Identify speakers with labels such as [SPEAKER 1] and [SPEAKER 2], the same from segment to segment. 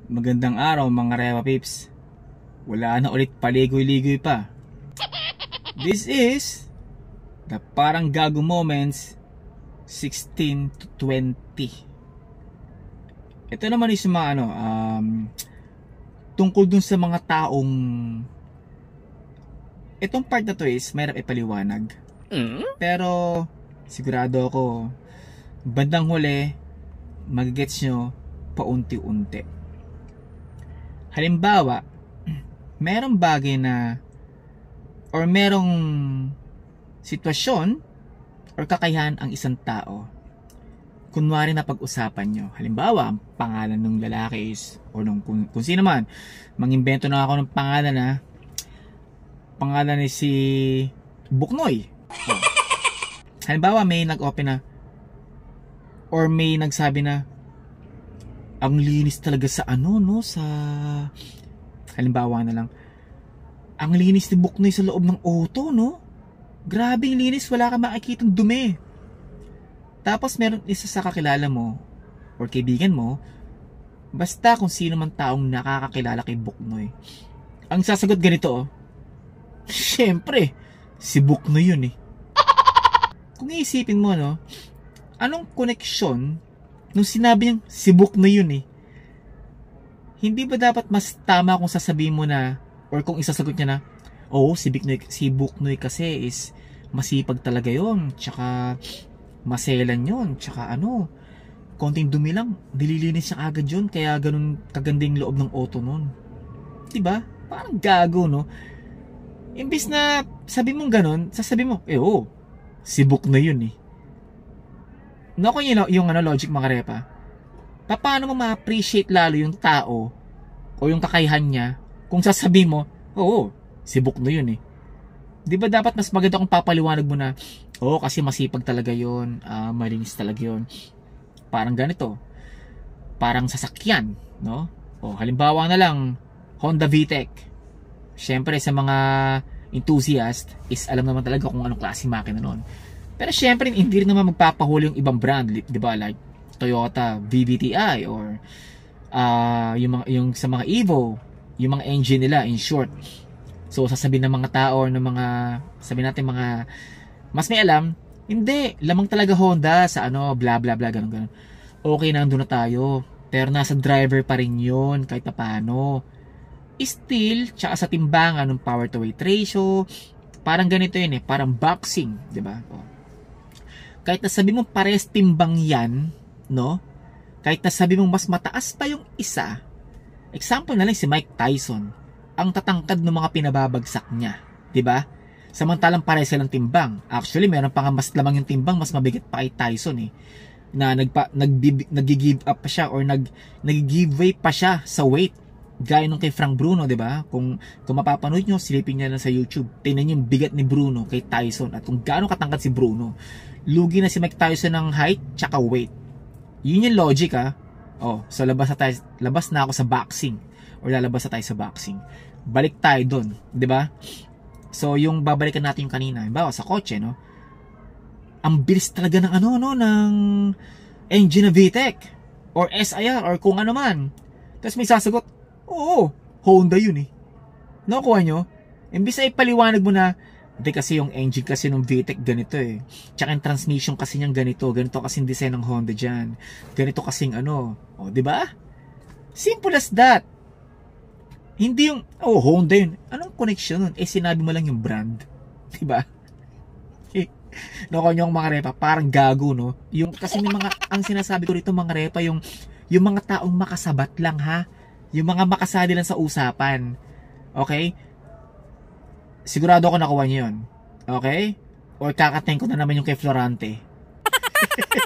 [SPEAKER 1] Magandang araw mga Rewa Pips. Wala na ulit paligoy-ligoy pa. This is the Parang Gago Moments 16 to 20. Ito naman is mga tungkol dun sa mga taong itong part na to is mayroong ipaliwanag. Pero sigurado ako bandang huli magigets nyo paunti-unti. Halimbawa, merong bagay na or merong sitwasyon or kakayahan ang isang tao. Kunwari na pag-usapan nyo. Halimbawa, ang pangalan ng lalaki is or nung kung sino man. Mangimbento na ako ng pangalan na pangalan ni si Buknoy. Oh. Halimbawa, may nag-open na or may nagsabi na ang linis talaga sa sa halimbawa na lang, ang linis ni Buknoy sa loob ng auto, no? Grabe yung linis, wala ka makikitang dumi. Tapos meron isa sa kakilala mo or kaibigan mo, basta kung sino man taong nakakakilala kay Buknoy, ang sasagot ganito, oh. Siyempre, si Buknoy yun eh. Kung iisipin mo, no, anong koneksyon nung sinabi niyang si Buknoy yun eh? Hindi ba dapat mas tama kung sasabihin mo na or kung isasagot niya na, oh, si Buknoy kasi is masipag talaga yun, tsaka maselan yun, tsaka konting dumi lang, dililinis siya agad yun, kaya ganun kagandang loob ng auto nun. Diba? Parang gago, no? Imbis na sabi mong ganun, sasabi mo, oh, si Buknoy yun eh. No, kung yung logic mga repa, paano mo ma-appreciate lalo yung tao o yung kakayahan niya kung sasabihin mo, oo, si Buknoy yun eh. Di ba dapat mas maganda kung papaliwanag mo na, oo, kasi masipag talaga yun, malinis talaga yun. Parang ganito, parang sasakyan, no? O, halimbawa na lang, Honda VTEC. Siyempre sa mga enthusiast is alam naman talaga kung anong klase makina nun. Pero syempre hindi rin naman magpapahuli yung ibang brand, di ba? Like Toyota VVTi or yung sa mga Evo, yung mga engine nila in short. So sasabihin ng mga tao or ng mga sabihin natin mga mas may alam, hindi, lamang talaga Honda sa bla bla bla ganun. Okay, nandoon na tayo. Pero nasa driver pa rin 'yon kahit paano. Still, tsaka sa timbangan ng power to weight ratio, parang ganito yun eh, parang boxing, di ba? Oh. Kahit na sabi mo pares timbang yan, no? Kahit na sabi mo mas mataas pa yung isa, example na lang si Mike Tyson, ang tatangkad ng mga pinababagsak niya, di ba? Samantalang pares silang timbang. Actually, meron pa nga mas lamang yung timbang, mas mabigat pa kay Tyson eh. Na nag-give up pa siya or nag-give way pa siya sa weight. Gaya nung kay Frank Bruno, di ba? Kung mapapanood nyo, silipin nyo na sa YouTube. Tingnan nyo yung bigat ni Bruno kay Tyson at kung gaano katangkad si Bruno. Lugi na si Mike Tyson ng height tsaka weight. Yun yung logic, ha? Oh, so labas na ako sa boxing or lalabas na tayo sa boxing. Balik tayo doon, di ba? So yung babalikan natin yung kanina, halimbawa sa kotse, no? Ang bilis talaga ng ng engine na VTEC or SIR or kung ano man. Tapos may sasagot, oo, Honda yun eh. Nakuha nyo? Imbis ay paliwanag mo na, hindi kasi yung engine kasi ng VTEC ganito eh. Tsaka yung transmission kasi niyang ganito. Ganito kasing design ng Honda dyan. Ganito kasing o, diba? Simple as that. Hindi yung, oh, Honda yun. Anong connection nun? Eh, sinabi mo lang yung brand. Diba? Nakuha nyo ang mga repa, parang gago, no? Yung, kasi may mga, ang sinasabi ko rito mga repa, yung mga taong makasabat lang, ha? Yung mga makasali lang sa usapan. Okay? Sigurado ako nakuha nyo yun. Okay? Or kakatain ko na naman yung kay Florante.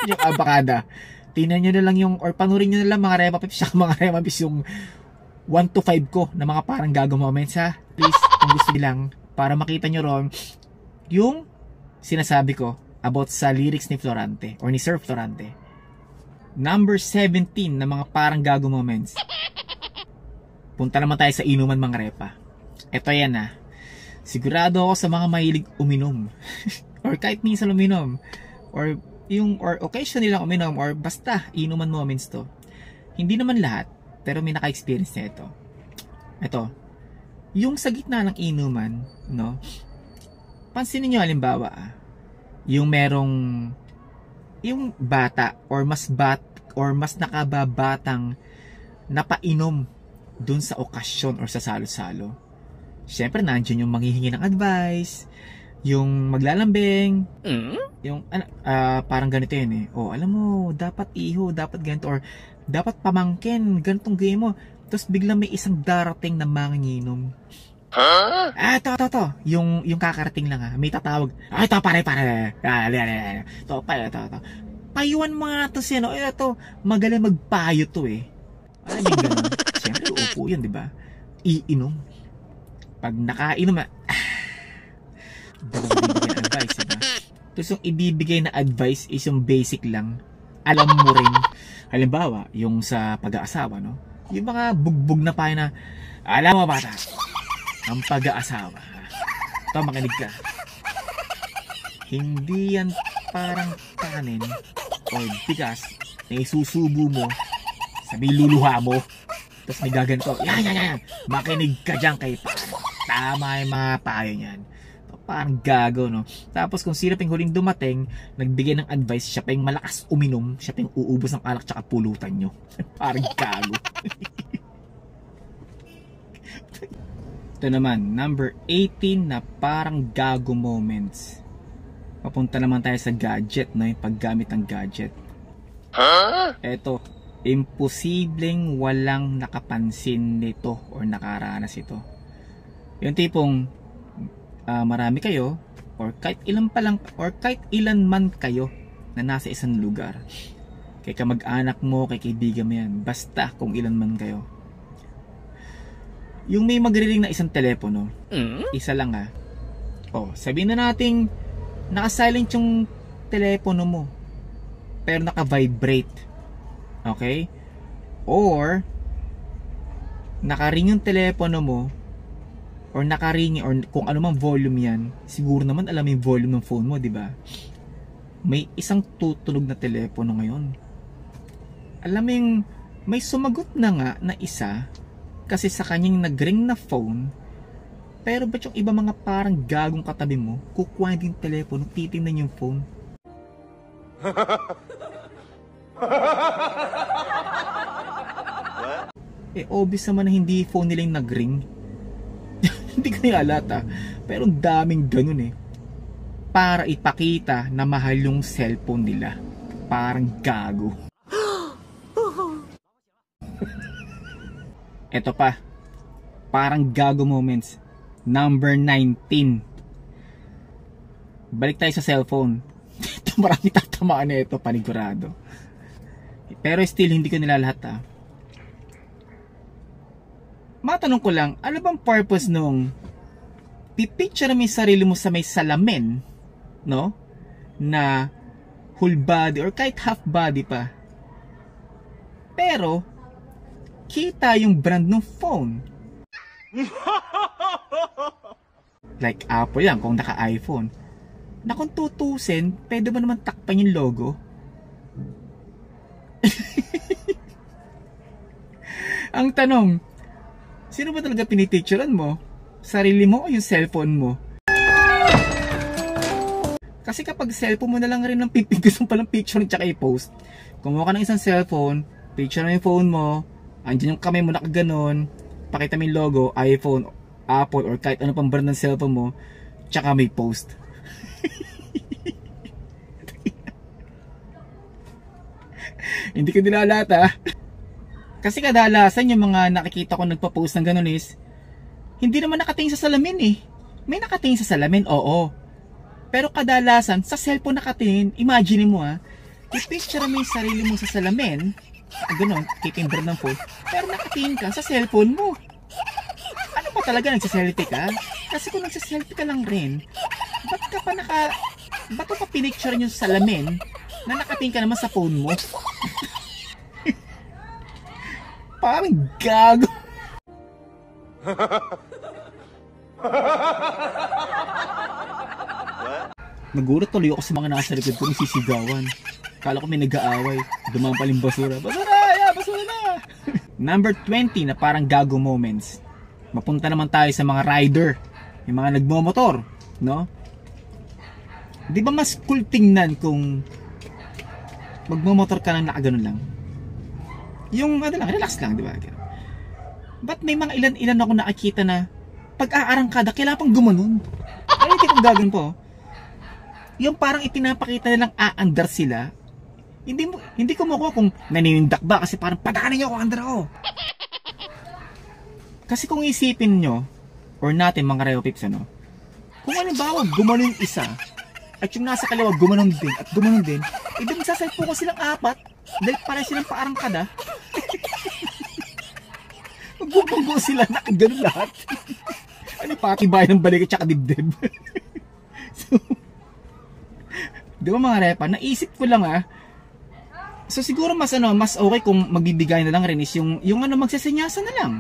[SPEAKER 1] Yung abakada. Tingnan nyo na lang yung, or panurin nyo na lang mga Repa Pips, mga Repa Pips yung 1 to 5 ko na mga parang gago moments, ha? Please, kung gusto nyo lang, para makita nyo ron, yung sinasabi ko about sa lyrics ni Florante or ni Sir Florante. Number 17 na mga parang gago moments. Punta naman tayo sa inuman mga repa. Ito yan ha. Sigurado ako sa mga mahilig uminom. Or kahit minsan uminom. Or occasionally lang uminom. Or basta inuman moments to. Hindi naman lahat. pero may naka-experience na ito. Ito, yung sa gitna ng inuman, no? Pansinin nyo halimbawa, yung merong, yung bata or mas nakababatang napainom dun sa okasyon or sa salo-salo. Siyempre, nandiyan yung manghihingi ng advice, yung maglalambing, yung parang ganito yun eh. Oh, alam mo, dapat iho, dapat ganito, or dapat pamangkin, ganitong game mo. Tapos biglang may isang darating na manginginom. Ito. Yung kakarating lang may tatawag. Ito, pare. Ito. Payuan mga to siya, no? Ito, magaling magpayo to eh. Alam yung ganun. Siyempre, upo yun, di ba? Iinom. Pag nakainom dalawang advice, diba? Tapos yung ibibigay na advice is yung basic lang. Alam mo rin. Halimbawa, yung sa pag-aasawa, no? Yung mga bugbog na payo na, alam mo bata, ang pag-aasawa. Ito, makinig ka. Hindi yan parang kanin o bigas na isusubo mo sa may luluha mo. Tapos may gaganto. Yan. Makinig ka dyan kay paano. Tama yung mga payo niyan. Parang gago, no? Tapos kung sino pang huling dumating, nagbigay ng advice, siya pa yung malakas uminom, siya pa yung uubos ng alak tsaka pulutan nyo. Parang gago. Ito naman, number 18 na parang gago moments. Papunta naman tayo sa gadget, no? Yung paggamit ng gadget. Eto, imposibleng walang nakapansin nito or nakaranas ito. Yung tipong marami kayo or kahit ilan man kayo na nasa isang lugar. Kay kamag-anak mo, kay kaibigan mo yan. Basta kung ilan man kayo. Yung may magre-ring na isang telepono, isa lang sabihin na nating naka-silent yung telepono mo pero naka-vibrate. Okay? Or naka-ring yung telepono mo or naka-ring or kung ano mang volume yan, siguro naman alam yung volume ng phone mo, di ba? May isang tutunog na telepono ngayon. Alam mo yung may sumagot na nga na isa kasi sa kanyang nag-ring na phone, pero ba't yung iba mga parang gagong katabi mo, kukuha din yung telepono, titingnan yung phone. Obvious naman na hindi phone nila yung nag-ring. Hindi ko nilalata, pero daming ganun para ipakita na mahal yung cellphone nila. Parang gago. Eto pa, parang gago moments. Number 19. Balik tayo sa cellphone. Ito marami tatamaan na ito, panigurado. Pero still hindi ko nilalahat Matanong ko lang, ano bang purpose nung pipicture mo yung sarili mo sa may salamin, no? Na whole body or kahit half body pa. Pero kita yung brand ng phone. Like Apple yan kung naka-iPhone. Na kung tutusin, pwede ba naman takpan yung logo? Ang tanong, sino ba talaga pinipicturean mo? Sarili mo o yung cellphone mo? Kasi kapag cellphone mo na lang rin ng gusto mo palang picture at saka i-post. Kumuha ka ng isang cellphone, picture mo yung phone mo, andyan yung kamay mo nakaganon, pakita mo yung logo, iPhone, Apple, or kahit ano pang brand ng cellphone mo, tsaka may post. Hindi ko nilalata. Kasi kadalasan yung mga nakikita ko nagpa-post ng ganun is hindi naman nakatingin sa salamin May nakatingin sa salamin, oo. Pero kadalasan sa cellphone nakatingin. Imagine mo i-picture mo yung sarili mo sa salamin, ganun, kitimbre ng phone, pero nakatingin ka sa cellphone mo. Ano pa talaga, nagsaselfie ka? Kasi kung nagsaselfie ka lang rin, ba't ka pinicture nyo sa salamin na nakatingin ka naman sa phone mo? Parang gago. Nagulat tuloy ako sa mga nasa likod ko sisigawan. Kala ko may nag-aaway. Dumang paling basura. Basura! Yeah, basura na! Number 20 na parang gago moments. Mapunta naman tayo sa mga rider, yung mga nagmomotor, no? Di ba mas cool tingnan kung magmomotor ka nang nakaganon lang? Yung ano lang, relax lang, di ba? Ba't may mga ilan-ilan ako nakikita na pag-aarangkada, kailangan pang gumanon? Ay, hindi kong gagawin po. Yung parang ipinapakita nilang aandar sila. Hindi ko makuha kung naninindak ba kasi parang padanin nyo kung andar ako. Kasi kung isipin nyo, or natin mga Reo Pips, ano, kung halimbawa gumanon yung isa, at yung nasa kaliwa gumanon din, at gumanon din, ibig masasalpo ko silang apat, dahil para silang paarangkada. Magbubunggo sila na gano'n lahat. Ano, pakibayan ng balik at saka dibdib. So, di ba mga repa, naisip ko lang so siguro mas okay kung magbibigay na lang rin is yung magsesenyasa na lang.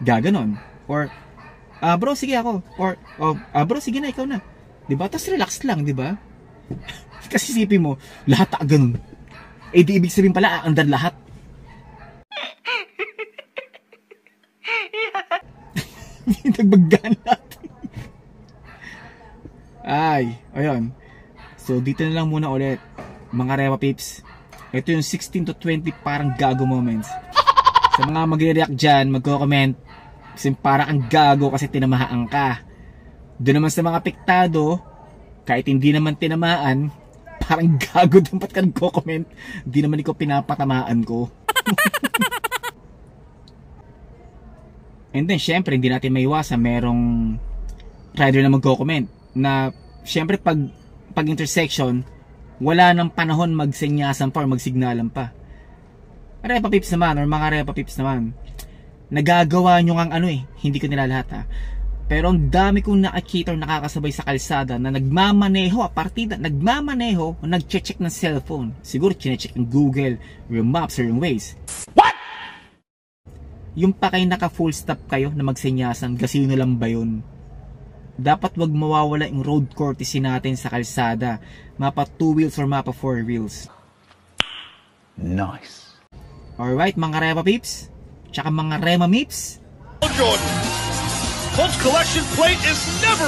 [SPEAKER 1] Gaganon. Or, bro, sige ako. Or, bro, sige na, ikaw na. Di ba? Tapos relax lang, di ba? Kasi isipin mo, lahat ganun. Eh di ibig sabihin pala, aandar lahat. Nagbaggaan lahat. Ay, ayun. So, dito na lang muna ulit. Mga Rewa Pips. Ito yung 16 to 20 parang gago moments. Sa mga magre-react dyan, magko-comment. Kasi parang ang gago kasi tinamahaan ka. Doon naman sa mga apektado, kahit hindi naman tinamaan, parang gago din ba't ka nagko-comment. Hindi naman ikaw pinapatamaan ko. And then, syempre, hindi natin maiwasan merong rider na magko-comment na, syempre, pag intersection, wala nang panahon magsenyasan pa or magsignalan pa. Repa Pips naman, or mga Repa Pips naman, nagagawa nyo ang hindi ko nila lahat pero ang dami kong nakakita or nakakasabay sa kalsada na nagmamaneho, nagmamaneho o nagche-check ng cellphone. Siguro chine-check ng Google, or yung Maps, or yung Waze. What? Yung pa kayo naka full stop kayo na magsenyasan, gasino lang ba yun? Dapat wag mawawala yung road courtesy natin sa kalsada. Mapa 2 wheels or mapa 4 wheels.
[SPEAKER 2] Nice.
[SPEAKER 1] Alright mga Repa Peeps, tsaka mga Rema Meeps.
[SPEAKER 3] Jordan, Colts collection plate is never